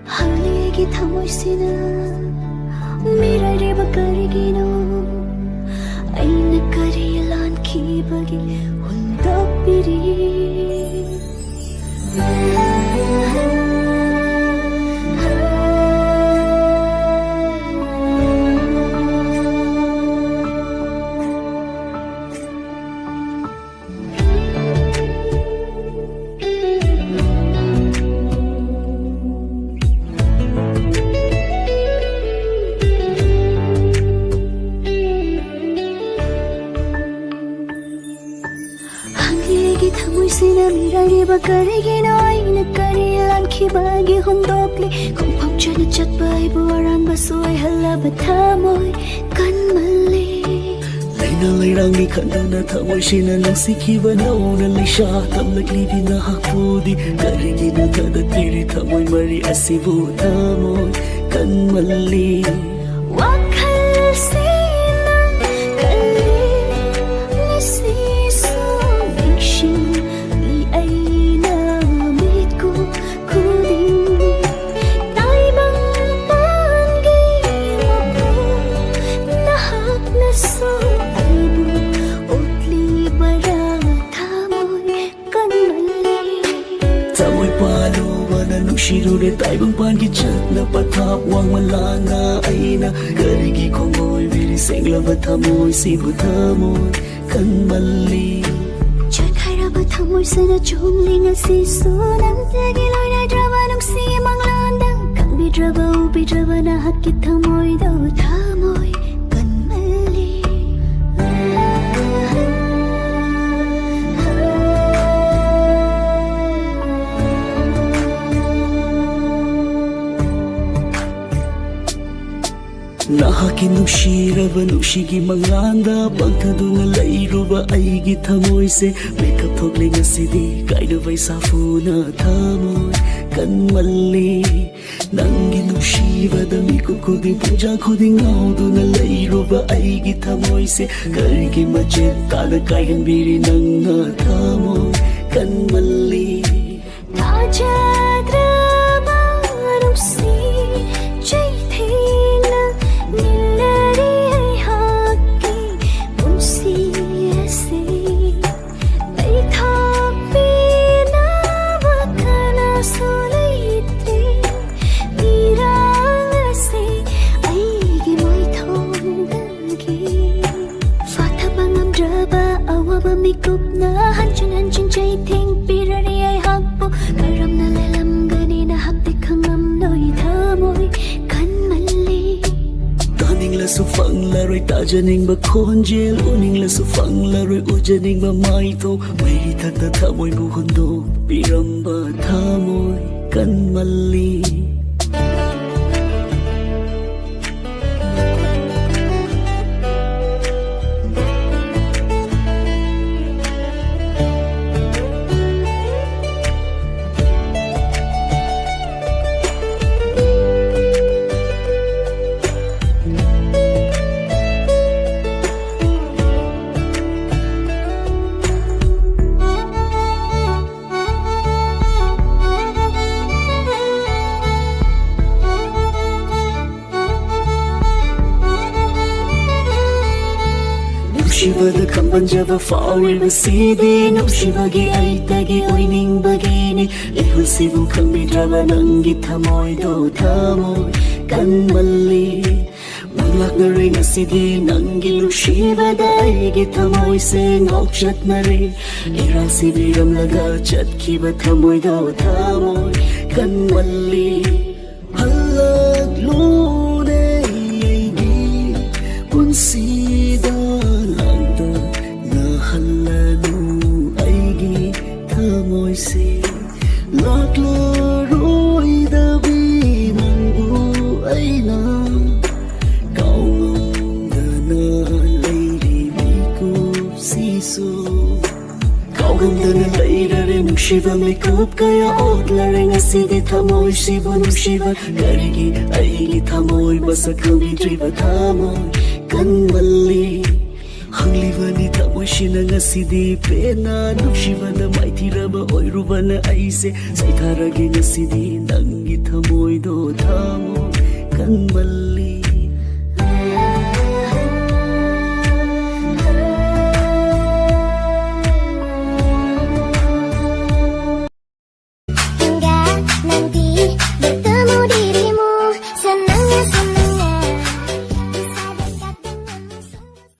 Hangligay tamoysina mirareba karigino ay nagkarilan kibagi hundok piri. Mirareba karigino ay nagkarilan kibagi hundokli kung pagdyan at chatba ay buwaran baso ay halabat tamoy kanmali. Layrang ni kanda na tamoy sinanang sikiba na unalay siya tamnaglibi na hakpudi karigino tadatiri tamoy mari asibu tamoy kanmali. Wakal sinang kali nasiso bikshin Shirure taibang pangkichat na patapwang malanga ay na karigi kongoy biriseng labat tamoy sibu tamoy kanmali. Chakara ba tamoy sana chumling asiso nang tagiloy na drama nung simang landang kang bidraba ubidraba na hakit tamoy daw tamoy kanmali. Nahakin nushiraba nushigi manganda pagkado nga layruba ay gitamoy se makeup togling asidi kaida bay safuna tamoy kanmali. Nang ginushiba dami kudi puja kudi ngaudo nga layruba ay gitamoy se karigi majid kada kayan biri nang nga tamoy kanmali. Mikop na hancun chay ting pirari ay hakpo karam na lalam gani na hakti kangam noy tamoy kanmali. Taning lasufang laroy tajaning bakonjel uning lasufang laroy ujaning mamaito may tagtatamoy buhondo piramba tamoy kanmali. Shiva the kampan java fawi masidi no shiva gi ay tagi oining bagini ihul sibu kambi drama nang gitamoy do tamoy kanmali. Maglak na ring asidi nang gilu shiva da ay gitamoy sing okchat na rin irang sibiram laga chat kiba tamoy do tamoy kanmali. Halag lune ay gi punsida tamoy si laklaroy dabi manggu ay na kaungong dana layri ko siso kauganda na layra rin ng shiva makeup kaya odla rin asidi tamoy shiva ng shiva karigi ay tamoy basa kami driva tamoy kanmali. Hangliva ni tamoy sinang asidi pena nung shiva na may tiraba oy ruba na aise sa itaragi na sidi nang